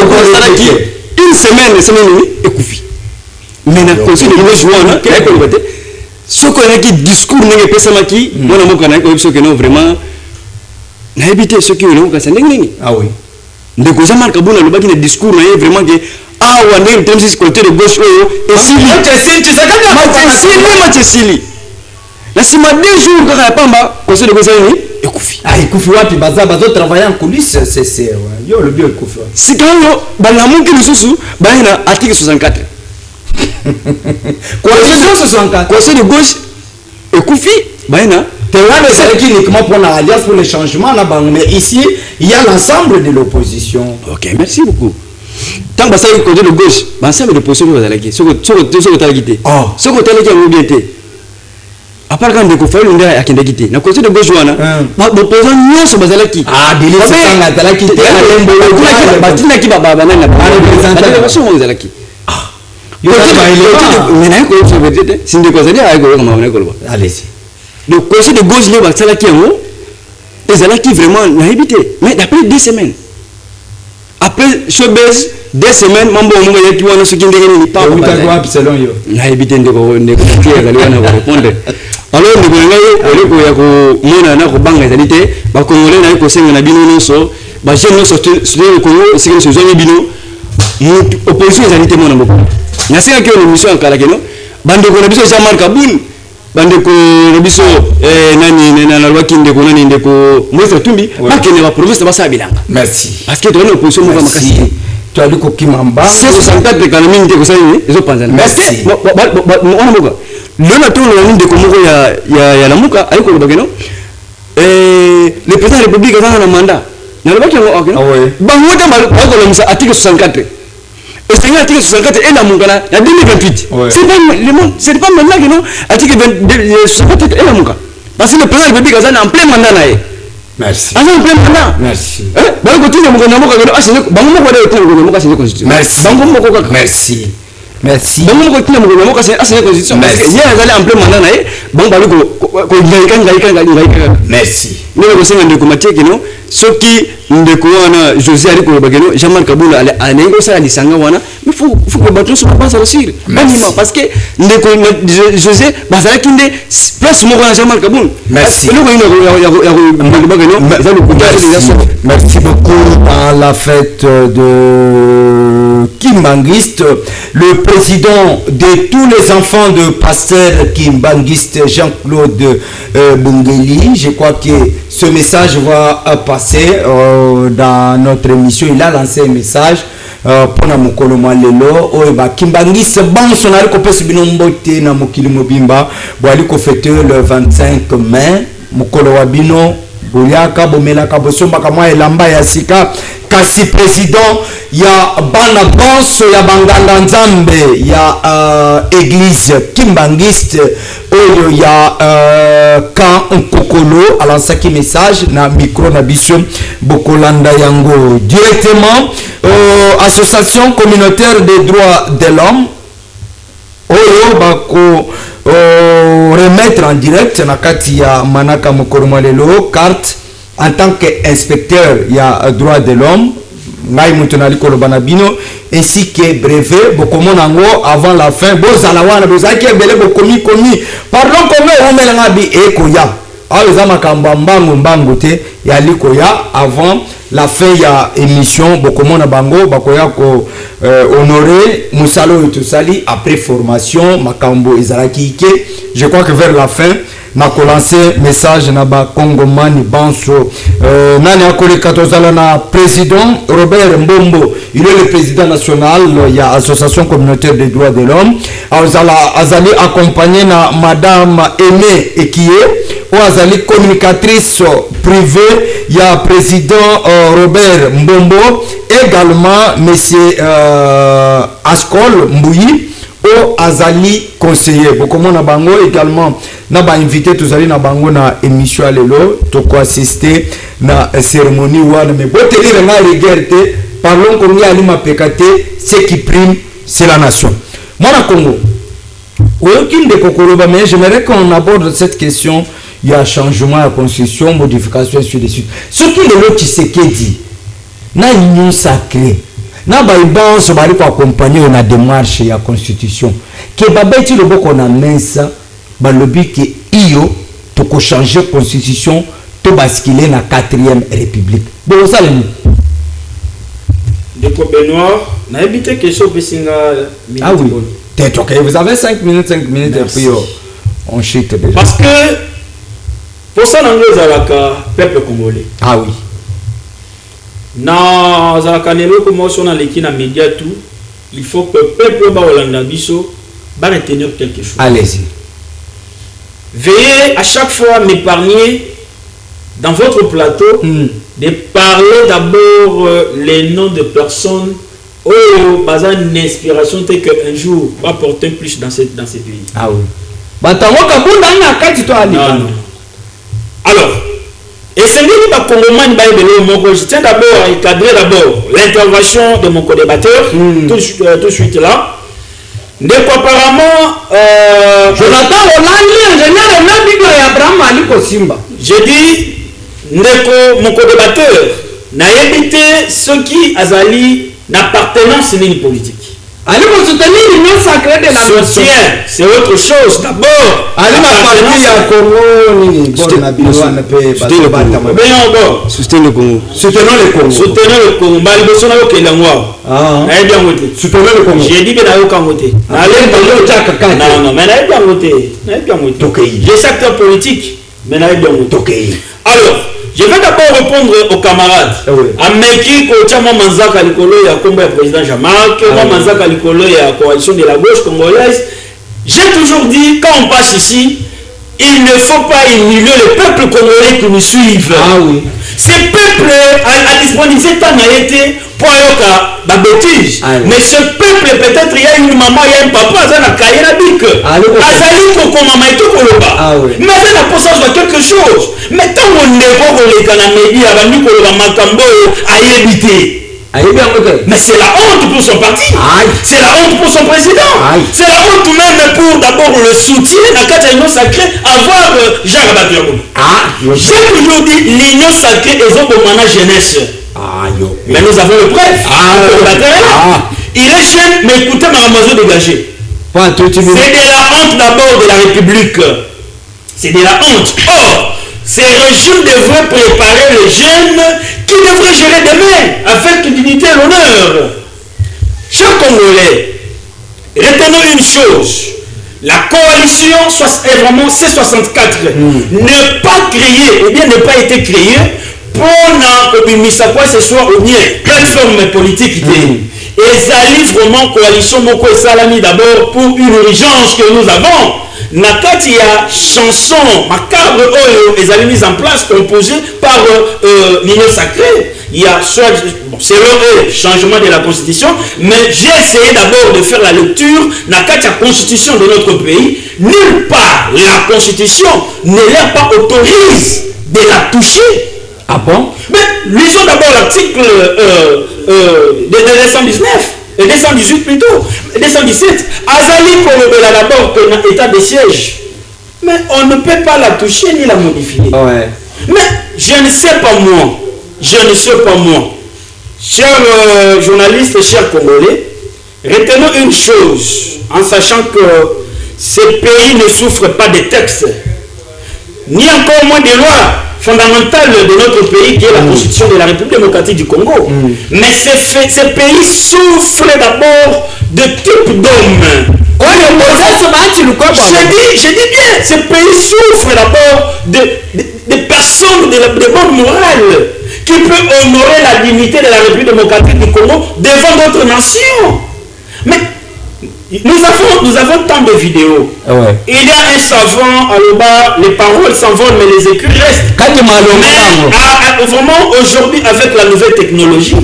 gauche une semaine ekufi mais na conseil de gauche wana ko bate soko na ki discours ndenge pesama ki mona moko na ko soko no vraiment na habité ceux qui ont ka ndenge ah oui ndeko Jean-Marc Kabund alobaki na discours na vraiment que awa ndenge tem si côté de gauche oyo esili na sima 2 jours kaka pamba conseil de gauche ni ekufi wapi bazo travailler en coulisses c'est yo le bio ekufi sikayo balamuki lisusu baina article 64 conseil de gauche ekufi baina Terrain c'est uniquement pour l'alliance pour le changement là mais ici il y a l'ensemble de l'opposition. OK, merci beaucoup. Tant que ça côté de gauche, l'ensemble de l'opposition va aller qui ce que talagité. Ce que talagité a mobilité. À part quand de ko faire l'unda ya kende kité. Na côté de gauche wana, l'opposition nyonso bazala ki. Délire ça nga talakité alembo kuna batina ki baba banana ba représentant so mo bazala ki. Mais na ko so vedete, sinde ko zali ay ko kama na ko ba. Allez-y. Donc conseil de gauche les basala ki yango ezala ki vraiment na habité mais d'après 2 semaines après Sobes 2 semaines mambo munga yaki wana soki ndenge ni pa ba selon yo na habité ndeko kia kali wana ko répondre alors ndeko ngai eleko ya ko mona na ko banga ezali te ba congolais na ko senga na bino nyonso ba jeune nyonso le Congo c'est que ce jeune bino opposition ezali te mona mboko na senga ki on émission kala keno bandeko na biso Jean-Marc Kabund bandeko biso nani na lwaki ndeko nani ndeko Moïse Tumbi bakene ba province ba sabilanga merci parce que tu as une opposition mo makasi tu as dit ko kimamba 64 économie ndeko ça ni ezo panzana merci on moka le na tono na ndeko moko ya la muka ayiko bakeno le président de la République a un mandat na le baki ok bango ta mal ko le article 64 et c'est l'article 64 et la mungana en 2028 c'est pas le monde c'est pas maintenant que non article 64 et la mungana parce que le président de la République en plein mandat nae merci en plein mandat merci bango tout le monde na moko ko assigner bango moko de tout le monde moko assigner constitution merci bango moko merci merci bango moko tout le monde moko assigner constitution parce que il y a en plein mandat nae bango bali ko ngai merci nous ko senga ndeko matieke no soki ndeko wana José ari ko bageno Jean-Marc Kabula ale ngo sala lisanga wana mais faut que bato so pas réussir parce que ndeko José bazala kinde place moko na Jean-Marc Kabula merci merci beaucoup à la fête de Kimbangiste, le président de tous les enfants de pasteur Kimbangiste, Jean-Claude Bungeli. Je crois que ce message va passer dans notre émission. Il a lancé un message pour na mokolo malelo oeba Kimbangiste bon sonari ko pesi bino mbote na mokili mobimba boali ko fêter le 25 mai mokolo wa bino boyaka bomelaka bosombaka mwa elamba ya sika kasi président ya bana bonso ya banganga nzambe ya église Kimbangiste oyo ya kan nkokolo alansaki message na micro na biso bokolanda yango directement association communautaire des droits de l'homme oyo bako remettre en direct na kati ya manaka mokolo malelo carte en tant qu'inspecteur ya droit de l'homme ngai mutonali kolobana bino ainsi que brevet bokomona ngo avant la fin bozala wana bozaki ebele bokomi pardon comme omelanga bi ekoya aza makambo mbango te ya likoya avant la fin ya émission bokomona bango bakoya ko honorer musalo tosali après formation makambo ezalaki ke je crois que vers la fin na ko lancer message na ba Congomani banso nani akole katozala na président Robert Mbombo, il est le président national ya association communautaire des droits de l'homme azali accompagné na madame Aimé Ekie ou azali communicatrice privée ya président Robert Mbombo, également monsieur Askol Mbouyi o azali conseiller bokomona bango également na ba invité tozali na bango na émission lelo toko assister na cérémonie wana mais botelire na regardez parlons comme ya ali mapekate ce qui prime c'est la nation mwana Congo aucune de kokoloba mais j'aimerais qu'on aborde cette question. Il y a changement à la constitution, modification et ainsi de suite. Ce qui est l'autre Tshisekedi na union sacrée na baïban so bari ko accompagner na démarche ya constitution ke babeti le boko na mesa balobi ke iyo to ko changer constitution to basculer na 4e république bon ça le de Benoît na évité que so besinga ah oui t'es OK vous avez 5 minutes et puis on chute déjà parce que pour ça nous avons peuple congolais ah oui na zalakane comme on a l'équipe na média tout il faut que peuple ba Hollanda biso ba retenir quelque chose. Allez-y. Veuillez à chaque fois m'épargner dans votre plateau de parler d'abord les noms de personnes où basa une inspiration telle qu'un jour va porter plus dans ces pays. Ah oui. Batango kabunda na kati to ali. Non. Alors et c'est lui je tiens d'abord à encadrer d'abord l'intervention de mon co-débatteur tout de suite là. Donc apparemment Jonathan Olani ingénieur na Abraham Ali Kosimba. J'ai dit ndeko mon co-débatteur n'a évité ceux qui azali n'appartenance ni politique. Allez vous soutenir l'union sacrée de la nation. C'est autre chose d'abord. Allez ma partie à Congo ni bon na biso na pe soutenir le Congo. Soutenons le Congo. Soutenons le Congo. Bali boso na okela ngwa. Ah. Na bien voter. Soutenons le Congo. J'ai dit que na yoka voter. Allez dans chaka kaka. Non mais na bien voter. Na bien voter. OK. J'ai secteur politique mais na bien voter. OK. Alors je vais d'abord répondre aux camarades. Ameki ko chama manzaka likolo ya komba ya président Jean-Marc, manzaka likolo ya coalition de la gauche congolaise. J'ai toujours dit quand on passe ici, il ne faut pas humilier le peuple congolais qui nous suivent. Ah oui. Ce peuple a disponible tant a été pour la bêtise. Ah oui. Mais ce peuple, peut-être, il y a une maman, il y a un papa, ça n'a qu'à y la bique. Azali pour maman et tout pour le bas. Ah oui. Mais ça n'a pas ça quelque chose. Mais tant qu'on n'est pas pour les canamédies, avant nous, pour le matambo, à y éviter. Mais c'est la honte pour son parti. C'est la honte pour son président. C'est la honte même pour d'abord le soutien à l'Union sacrée, avoir Jacques Babiabo. J'ai toujours dit l'Union sacrée est un bon manage jeunesse. Mais nous avons le preuve. Il est jeune, mais écoutez ma maman dégagée. C'est de la honte d'abord de la République. C'est de la honte. Or, ces régimes devraient préparer les jeunes qui devraient gérer demain avec dignité et l'honneur. Chers Congolais, retenons une chose. La coalition est vraiment C64 n'est pas créée, ou bien n'a pas été créée pour que ce soit au bien plateforme politique. Et ça livre vraiment coalition Moko et Salami d'abord pour une urgence que nous avons. Nakati ya chanson macabre et ça mise en place composée par l'Union sacrée. Il y a soit c'est le changement de la constitution, mais j'ai essayé d'abord de faire la lecture Nakati la constitution de notre pays. Nulle part la constitution ne l'a pas autorise de la toucher. Ah bon? Mais lisons d'abord l'article de 219. 218 plutôt, 217. Azali pour le d'abord que l'état de siège. Mais on ne peut pas la toucher ni la modifier. Mais je ne sais pas moi. Chers journalistes et chers Congolais, retenons une chose en sachant que ce pays ne souffre pas de textes, ni encore moins des lois fondamentale de notre pays qui est la constitution de la République démocratique du Congo. Mais ce pays souffre d'abord de type d'homme. Je dis bien, ce pays souffre d'abord de personnes de bonne morale qui peuvent honorer la dignité de la République démocratique du Congo devant d'autres nations. Mais nous avons tant de vidéos. Il y a un savant à l'Oba, les paroles s'envolent, mais les écrits restent. Mais vraiment, aujourd'hui, avec la nouvelle technologie,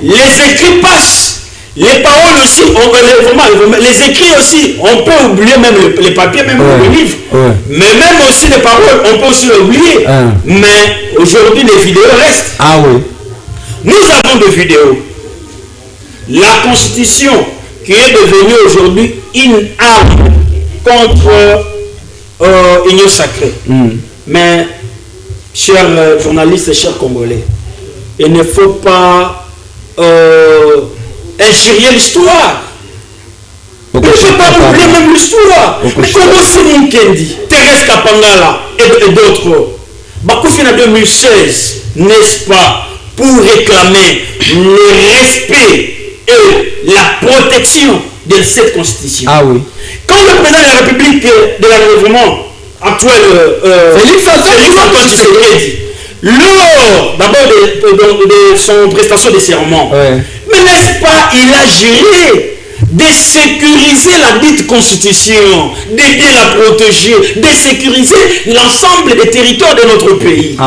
les écrits passent. Les paroles aussi, les écrits aussi, on peut oublier même les papiers, même le livre. Mais même aussi les paroles, on peut aussi l'oublier. Mais aujourd'hui, les vidéos restent. Nous avons des vidéos. La constitution qui est devenue aujourd'hui une arme contre l'Union sacrée. Mais, chers journalistes et chers Congolais, il ne faut pas injurier l'histoire. Il ne faut pas oublier même l'histoire. Mais comment c'est Munkendi, Thérèse Kapangala et d'autres, Bakoufi en 2016, n'est-ce pas, pour réclamer le respect et la protection de cette constitution. Quand le président de la République de la gouvernement actuel, Félix Antoine Tshisekedi, lors d'abord de son prestation de serment, mais n'est-ce pas, il a géré de sécuriser la dite constitution, d'aider la protéger, de sécuriser l'ensemble des territoires de notre pays.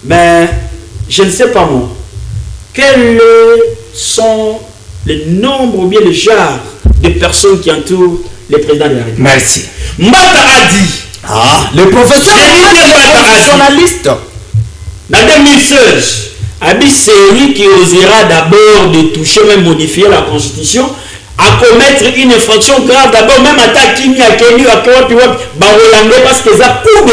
Mais je ne sais pas moi, quels sont les nombres ou bien le genre de personnes qui entourent le président de la République. Merci. Mbata a dit, le professeur journaliste, en 2016, Abi, c'est lui qui osera d'abord de toucher, même modifier la constitution, à commettre une infraction grave, d'abord même attaquer Kimi, à Kenya, à Kawapi, parce que ça coupe de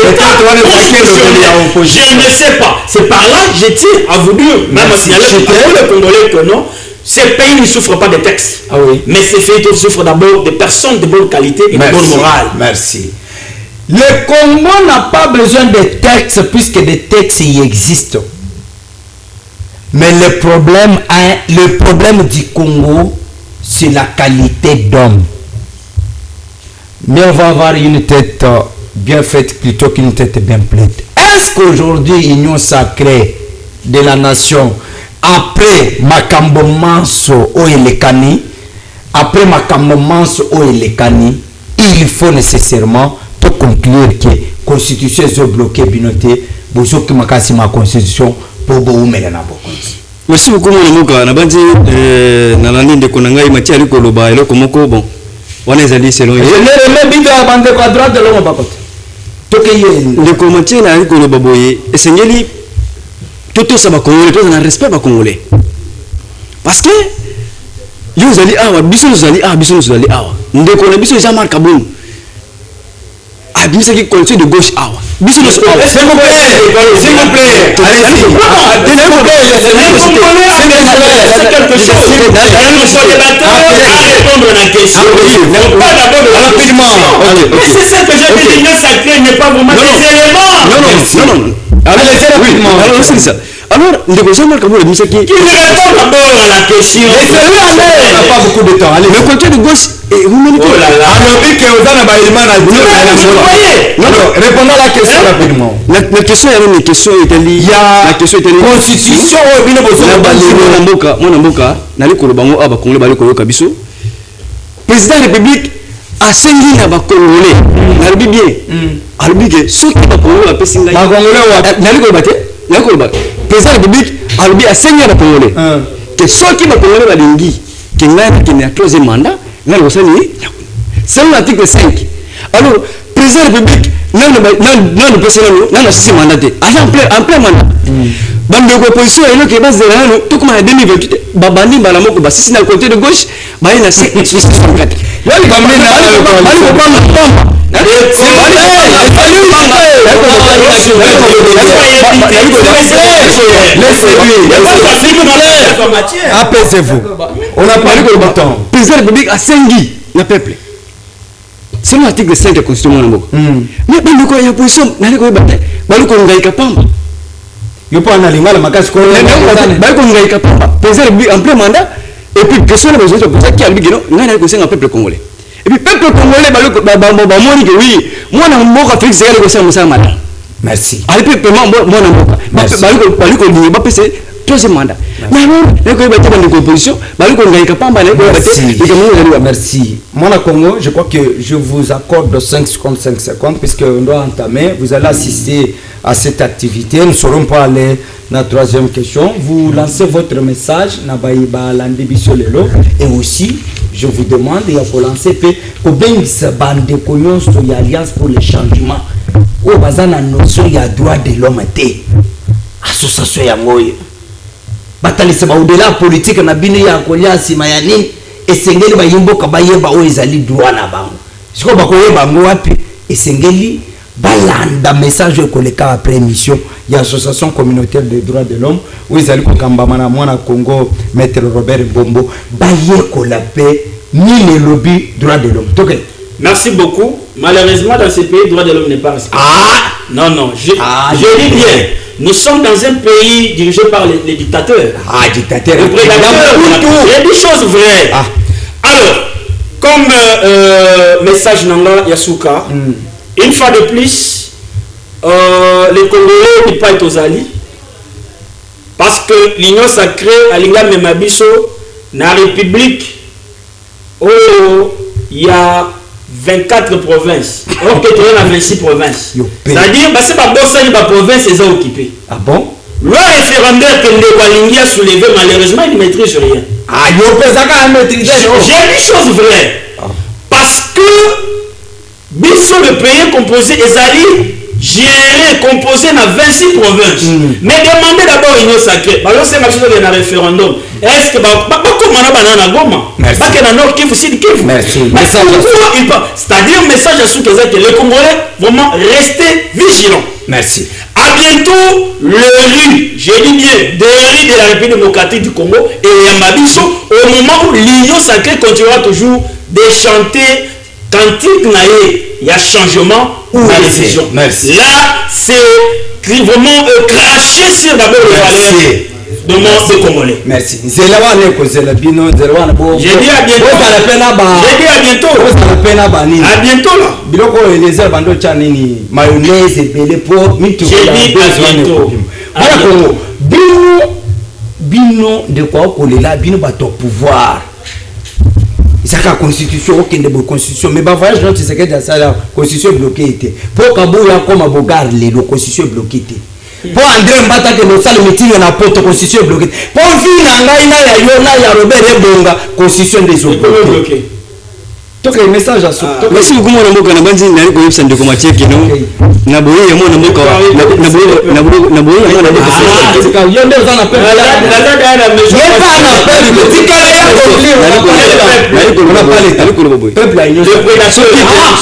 je ne sais pas. C'est par là que je tiens à vous dire, même à signaler le Congolais que non, ce pays ne souffre pas de textes. Mais ces pays souffrent d'abord de personnes de bonne qualité et de bonne morale. Merci. Le Congo n'a pas besoin de textes puisque des textes y existent. Mais le problème du Congo, c'est la qualité d'homme. Mais on va avoir une tête bien faite plutôt qu'une tête bien pleine. Est-ce qu'aujourd'hui, Union sacrée de la nation, après Makambo Manso Oelekani, il faut nécessairement te conclure que la constitution est bloquée, binoté, bozo qui m'a cassé ma constitution pour vous mettre dans vos comptes. Merci beaucoup mon amour. Na bandi na landi de konanga imati ali koloba eloko moko bon. On est allé selon. Je ne remets bien à bande à droite de l'homme pas côté. Le commentaire na ali koloba boye esengeli toto ça va congolais, tout na respect ba congolais. Parce que yo zali awa biso zali awa. Ndeko na biso Jean-Marc Kabon. Ah biso qui continue de gauche awa. Biso s'il vous plaît. Allez-y. S'il vous plaît. C'est quelque chose. Répondre à la question. Pas d'abord rapidement. Mais c'est ça que j'ai dit. L'union sacrée n'est pas vraiment des éléments. Non. Allez-y rapidement. Alors c'est ça. Alors, le gouvernement Kabon a dit ça qui répond d'abord à la question. On n'a pas beaucoup de temps. Allez. Le côté de gauche et vous menez. Oh là là. Alors, dit que vous avez répondons à la question rapidement. La question est une question italienne. La question est une constitution. Mon amboka, nali kolobango aba congolais bali koloka biso. Président de la République a sengi na ba congolais. Nali bien. Albi que ceux qui ba congolais ba pesinga. Ba congolais nali kolobate. Nali kolobate. Président de la République albi a sengi na congolais. Que ceux qui ba congolais ba lingi que ngana qui na troisième mandat, nali osani. C'est l'article 5. Alors, président de la République non président non si mandaté en plein mandat bande de opposition et que base de tout comme en 2028 babandi balamoko basisi na côté de gauche ba ina 64 wali kamena apaisez-vous. On a parlé de temps. Président de la République a sengi le peuple. C'est l'article 5 de la Constitution. Mais il y a une position, il y a une position. Il faut analyser la macasse. En plein mandat, et puis question de besoin pour ça qui a dit que non, il y a une position en peuple congolais. Et puis peuple congolais, oui, moi, je suis Félix Ségal de Gossam Madame. Merci. Allez, peuple, moi, je suis troisième mandat. Merci. Mon Congo, je crois que je vous accorde 5 secondes, 5 secondes, puisqu'on doit entamer. Vous allez assister à cette activité. Nous ne serons pas aller dans la troisième question. Vous lancez votre message, et aussi, je vous demande, il faut lancer l'Alliance pour le changement. Où bazana notion ya droit de l'homme té association ya ngoye batalisa ba au-delà politique na bino ya kolia sima ya nini esengeli ba yimboka ba yeba o ezali droit na bango siko ba koyeba ngo wapi esengeli balanda message ko le cas après émission ya association communautaire des droits de l'homme où ezali ko kambama na mwana Congo maître Robert Bombo ba ye ko la paix ni le lobby droits de l'homme. OK. Merci beaucoup. Malheureusement, dans ce pays, le droit de l'homme n'est pas respecté. Non, je dis bien. Nous sommes dans un pays dirigé par les dictateurs. Dictateurs. Les prédateurs. Il y a des choses vraies. Alors, comme message Nanga Yasuka, une fois de plus, les Congolais ne pas être aux alliés. Parce que l'Union sacrée, à l'Inga Memabiso, dans la République, il y a 24 provinces. Alors que tu es dans 26 provinces. C'est-à-dire que c'est pas bon ça, les provinces sont occupées. Ah bon? Le référendaire que Ndekwalingi a soulevé, malheureusement, il ne maîtrise rien. J'ai des choses vraies. Parce que Bissot, le pays composé, les alliés gérés, composés dans 26 provinces. Mais demandez d'abord l'Union sacrée. Alors c'est ma chose de un référendum. Est-ce que comment on a Goma? Pas que dans Nord Kivu, Sud Kivu. C'est-à-dire, message à ceux qui disent que les Congolais, vraiment, restez vigilants. Merci. À bientôt, le riz, je dis bien, des riz de la République démocratique du Congo et Yamabiso, au moment où l'Union sacrée continuera toujours de chanter cantique naïe, il y a changement ou décision. Merci. Là, c'est vraiment cracher sur d'abord le valeur de mon Congolais. Merci. J'ai dit à bientôt. J'ai dit à bientôt. À bientôt là. Biloko eleza bando chanini mayonnaise belé pour mitu. J'ai dit à bientôt. Voilà Bino de quoi pour là bino bato pouvoir. ezaka constitution okende bo constitution mais ba voyage non Tshisekedi ya sala constitution bloquée était pour Kabuya comme bogar le constitution bloquée était pour André Mbata que no sala meeting na poto constitution bloquée pour vina ngai na ya yo na ya Robert Ebonga constitution des bloquée. Donc le message à ce merci beaucoup mon mboka na banzi na ko yebisa ndeko matieki no na boye ya mwana mboka na boye ya mwana mboka c'est quand yo ndio zana peuple la maison peuple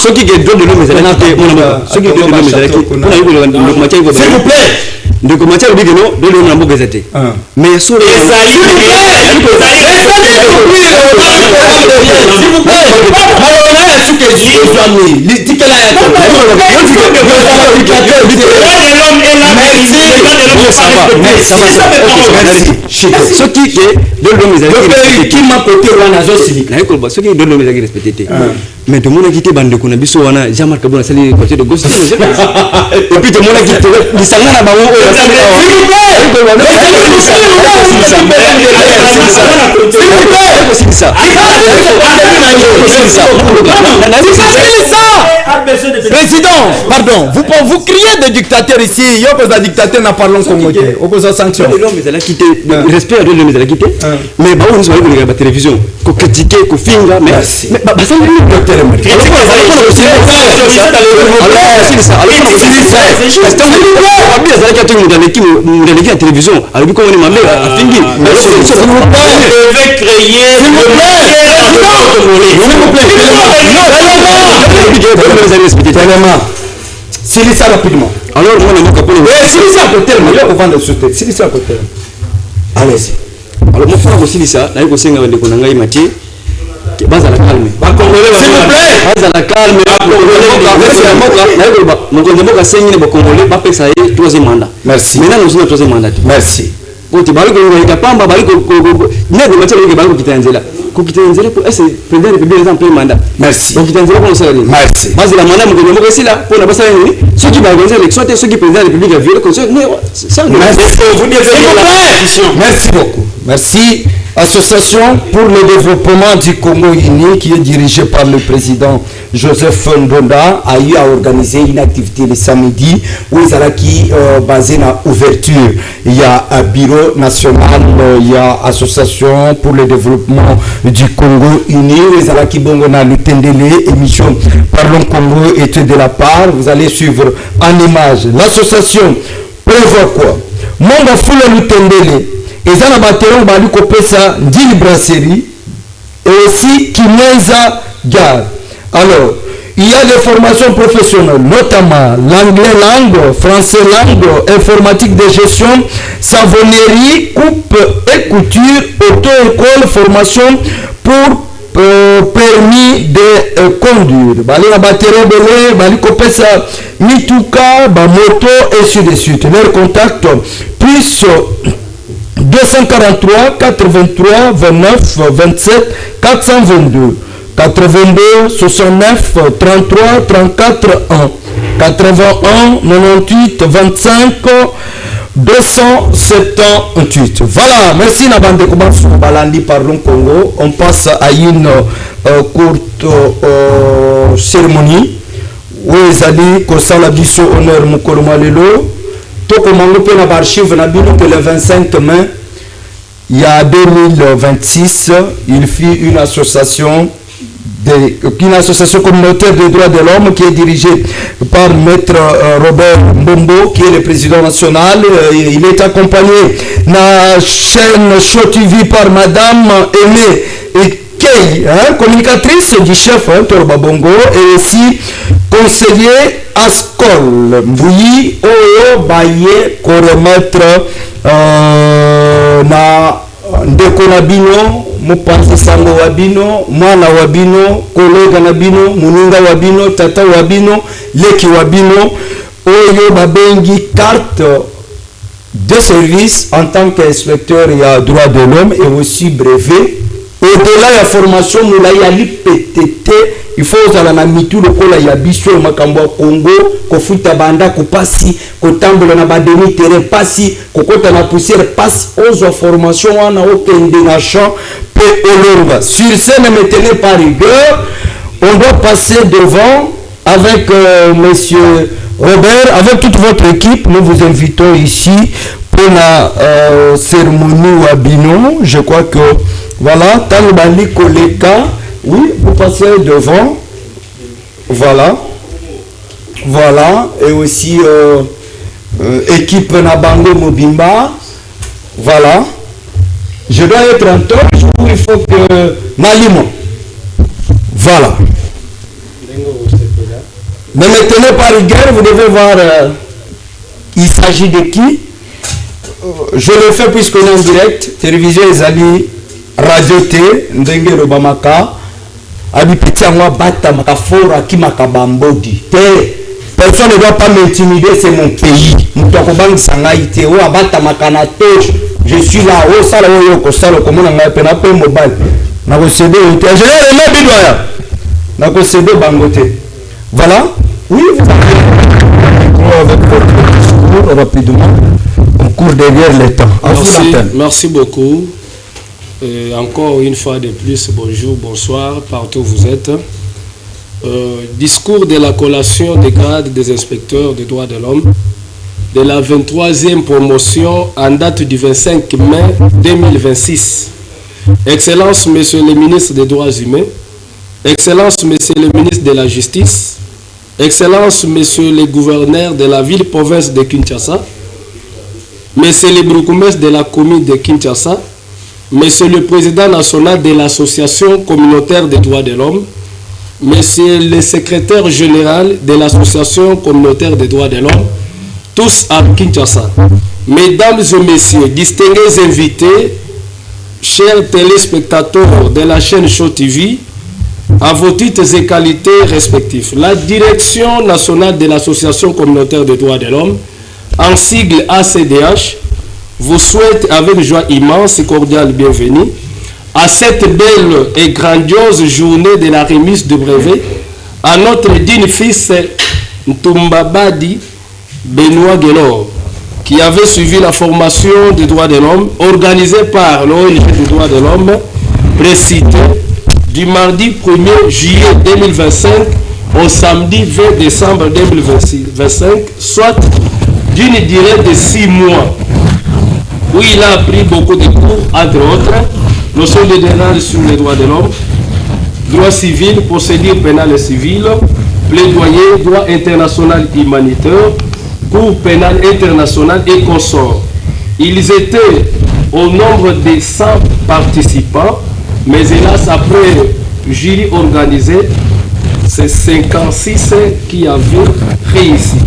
soki ke droit de l'homme ezalaki te mwana mboka soki droit de l'homme ezalaki mpona yikola ndeko matieki ko s'il vous plaît ndeko matieki bige no droit de l'homme na mboka ezate mais solo soki ke soki dolome ezalaki respecté te mais tomonaki te bandeko na biso wana Jean-Marc Kabila asali côté de gauche epuis tomonaki te lisanga na bango oyo Président, pardon, vous criez des dictateurs ici, il y a des dictateurs n'a parlons congolais, au cause de sanctions. L'homme est à la quitter, respect à l'homme est à la quitter, mais bah on se voit que la télévision, qu'on critique, qu'on finga, mais bah ça n'est pas la télévision, alors vu qu'on est mamé à fingi, c'est ça rapidement. Alors moi on a capé c'est ça côté mais on va le sauter. C'est ça côté. Allez-y. Alors moi faut aussi ça, là il faut senga ndeko na ngai Mathieu. Baza la calme. Ba congolais s'il vous plaît. Baza la calme. Mon mboka sengi ba congolais ba pesa ye troisième mandat. Merci. Maintenant nous sommes troisième mandat. Merci. Quand bali ko ngaka pamba bali ko ndeko Mathieu ko bali ko kitanzela. Ko kitanzela pour est président de République en plein mandat. Merci. Donc kitanzela pour ça. Merci. Baza la mandat mon mboka ici là pour na basa ni ceux qui va organiser l'élection ceux qui président de la République a violé comme ça. Ça merci beaucoup. Merci. Association pour le développement du Congo uni qui est dirigée par le président Joseph Ndonda a eu à organiser une activité le samedi où ils allaient basé na ouverture. Il y a un bureau national, il y a association pour le développement du Congo uni. Ils allaient qui bongo na l'utendele émission Parlons Congo était de la part. Vous allez suivre en image. L'association prévoit quoi? Monga fula l'utendele. Et ça, on va pesa Ndili Brasserie et aussi Kineza Gare. Alors, il y a des formations professionnelles, notamment l'anglais langue, français langue, informatique de gestion, savonnerie, coupe et couture, auto-école, formation pour permis de conduire. Bali na batterie belé, bali kopesa mituka, ba moto et ainsi de suite. Leur contact plus 243 83 29 27 422 82 69 33 34 1 81 98 25 278. Voilà, merci Nabande Kobafu Balandi Parlons Congo. On passe à une courte cérémonie où ils allaient Kosala Bisso honneur Mukolo Malelo. Comme on peut l'archive que le 25 mai, il y a 2026, il fit une association communautaire des droits de l'homme qui est dirigée par Maître Robert Mbombo, qui est le président national. Il est accompagné de la chaîne Show TV par Madame Aimée Kei, communicatrice du chef Torba Bongo, et aussi conseiller Ascol Mbouyi Oyo Baye ko remettre na ndeko na bino mupanzi sango wa bino mwana wa bino kolega na bino muninga wa bino tata wa bino leki wa bino oyo babengi carte de service en tant qu'inspecteur et droit de l'homme et aussi brevet et au-delà de la formation moulai ali PTT il faut uzala na mitu lokola ya biso makambo ya Congo kofuta banda kopasi kotambola na bademi terrain pasi kokota na poussière pasi ozo formation wana okende na champ pe olonga sur scène. Ne me tenez pas rigueur, on doit passer devant avec monsieur Robert, avec toute votre équipe. Nous vous invitons ici pour la cérémonie Wabino. Je crois que voilà, Talibani Koleka, oui, vous passez devant. Voilà. Voilà. Et aussi équipe Nabango Mobimba. Voilà. Je dois être en torche ou il faut que Malimo. Voilà. Ne me tenez pas rigueur, vous devez voir il s'agit de qui. Je le fais puisqu'on est en direct. Télévision Ezali, radio T, Ndenge Robamaka, Abipiti Angwa Bata Makafora Kimakabambodi. Personne ne doit pas m'intimider, c'est mon pays. Moutokobang Sangaïté, ou Abata Makanatoche, je suis là, oh ça là, oh ça là, comment on a appelé un mobile. Nako cédé, je l'ai remis bidoya. Nako cédé bangoté. Voilà. Oui, vous avez avec votre discours rapidement. On court derrière les temps. Merci beaucoup. Encore une fois de plus, bonjour, bonsoir, partout où vous êtes. Discours de la collation des grades des inspecteurs des droits de l'homme de la 23e promotion en date du 25 mai 2026. Excellence, Monsieur le ministre des Droits humains, Excellence, Monsieur le ministre de la Justice, Excellence, Monsieur le gouverneur de la ville-province de Kinshasa, Monsieur le bourgmestre de la commune de Kinshasa, Monsieur le président national de l'association communautaire des droits de l'homme, Monsieur le secrétaire général de l'association communautaire des droits de l'homme, tous à Kinshasa. Mesdames et messieurs, distingués invités, chers téléspectateurs de la chaîne Show TV, à vos titres et qualités respectifs, la Direction nationale de l'association communautaire des droits de l'homme, en sigle ACDH, vous souhaite avec joie immense et cordiale bienvenue à cette belle et grandiose journée de la remise de brevet à notre digne fils Ntumbabadi Benoît Guélor, qui avait suivi la formation des droits de l'homme organisée par l'ONG des droits de l'homme précitée du mardi 1er juillet 2025 au samedi 20 décembre 2025, soit d'une durée de 6 mois, où il a appris beaucoup de cours, entre autres, notion de dénage sur les droits de l'homme, droit civil, procédure pénale et civile, plaidoyer, droit international humanitaire, cour pénal international et consorts. Ils étaient au nombre de 100 participants, mais hélas, après jury organisé, c'est 56 qui avaient réussi.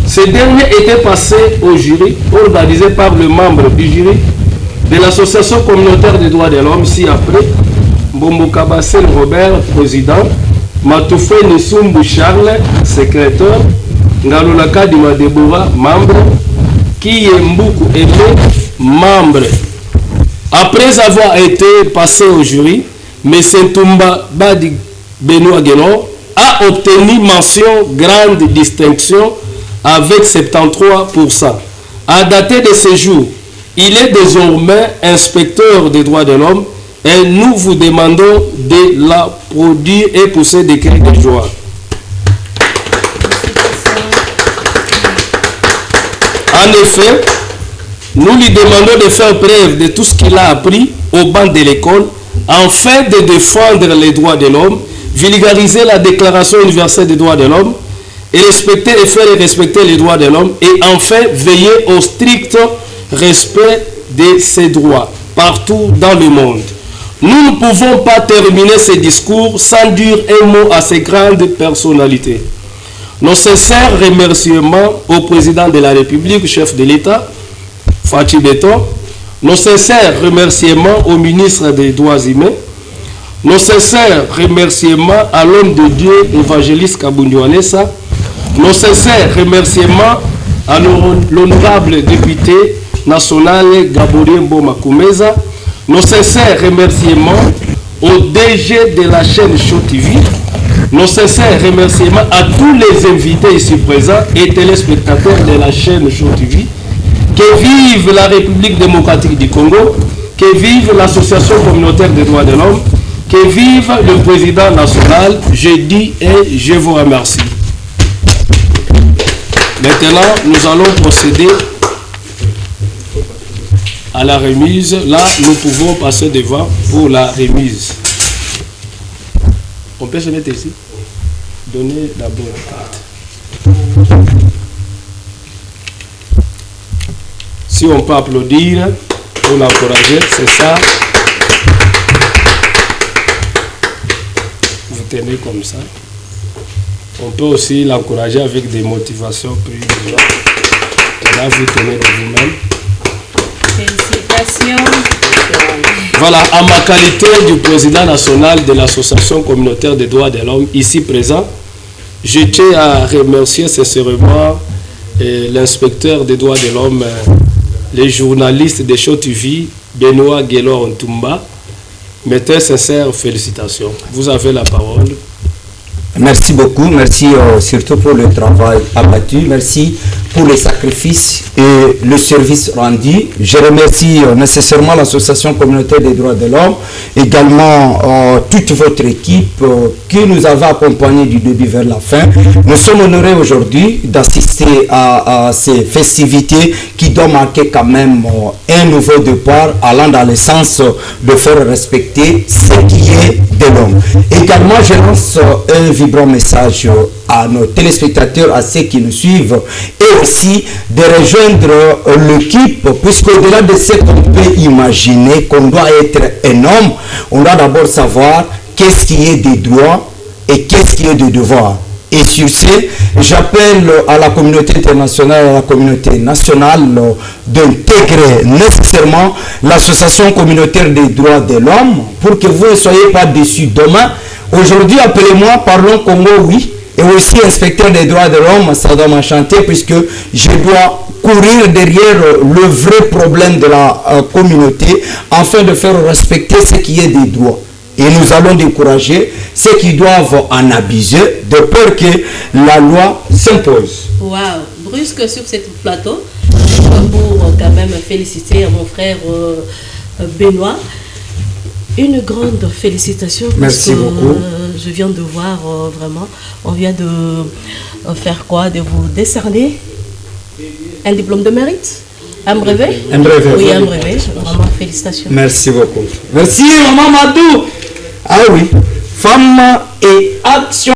Ce dernier était passé au jury organisé par le membre du jury de l'association communautaire des droits de l'homme, ci-après, Mbombo Kabassel Robert, président, Matoufé Nessumbu Charles, secrétaire, Ngalolaka Dima Deborah, membre, Kiyembuku Aimé, membre. Après avoir été passé au jury, M. Ntumba Badi Benoît Guélor a obtenu mention grande distinction avec 73%. À dater de ce jour, il est désormais inspecteur des droits de l'homme et nous vous demandons de l'applaudir et pousser des cris de joie. En effet, nous lui demandons de faire preuve de tout ce qu'il a appris au banc de l'école afin de défendre les droits de l'homme, vulgariser la Déclaration universelle des droits de l'homme et respecter et faire respecter les droits de l'homme et enfin veiller au strict respect de ces droits partout dans le monde. Nous ne pouvons pas terminer ce discours sans dire un mot à ces grandes personnalités. Nos sincères remerciements au président de la République, chef de l'État, Fachi Beton. Nos sincères remerciements au ministre des Droits humains. Nos sincères remerciements à l'homme de Dieu, évangéliste Kabundouanessa. Nos sincères remerciements à l'honorable député national Gaborien Bomakoumeza. Nos sincères remerciements au DG de la chaîne Show TV. Nos sincères remerciements à tous les invités ici présents et téléspectateurs de la chaîne Show TV. Que vive la République démocratique du Congo, que vive l'Association communautaire des droits de l'homme, que vive le président national. Je dis et je vous remercie. Maintenant, nous allons procéder à la remise. Là, nous pouvons passer devant pour la remise. On peut se mettre ici. Donnez d'abord la carte. Si on peut applaudir pour l'encourager, c'est ça. Vous tenez comme ça. On peut aussi l'encourager avec des motivations plus déjà. Et là, vous tenez de vous-même. Félicitations. Voilà, à ma qualité du président national de l'Association communautaire des droits de l'homme, ici présent, je tiens à remercier sincèrement l'inspecteur des droits de l'homme, les journalistes de Show TV, Benoît Guélor Ntumba. Mes très sincères félicitations. Vous avez la parole. Merci beaucoup, merci surtout pour le travail abattu, merci pour les sacrifices et le service rendu. Je remercie nécessairement l'Association communautaire des droits de l'homme, également toute votre équipe qui nous avait accompagnés du début vers la fin. Nous sommes honorés aujourd'hui d'assister à ces festivités qui doivent marquer quand même un nouveau départ allant dans le sens de faire respecter ce qui est de l'homme. Également, je lance un vibrant message à nos téléspectateurs, à ceux qui nous suivent, et aussi de rejoindre l'équipe, puisqu'au-delà de ce qu'on peut imaginer, qu'on doit être un homme, on doit d'abord savoir qu'est-ce qui est des droits et qu'est-ce qui est des devoirs. Et sur ce, j'appelle à la communauté internationale et à la communauté nationale d'intégrer nécessairement l'Association communautaire des droits de l'homme pour que vous ne soyez pas déçus demain. Aujourd'hui, appelez-moi, parlons Congo, oui, et aussi inspecteur des droits de l'homme, ça doit m'enchanter puisque je dois courir derrière le vrai problème de la communauté afin de faire respecter ce qui est des droits. Et nous allons décourager ceux qui doivent en abuser de peur que la loi s'impose. Waouh, brusque sur ce plateau. Pour quand même féliciter mon frère Benoît. Une grande félicitation. Merci beaucoup. Je viens de voir vraiment, on vient de faire quoi? De vous décerner un diplôme de mérite? Un brevet? Un brevet. Oui, un brevet. Vraiment, félicitations. Merci beaucoup. Merci, maman Madou. Ah oui, femme et action.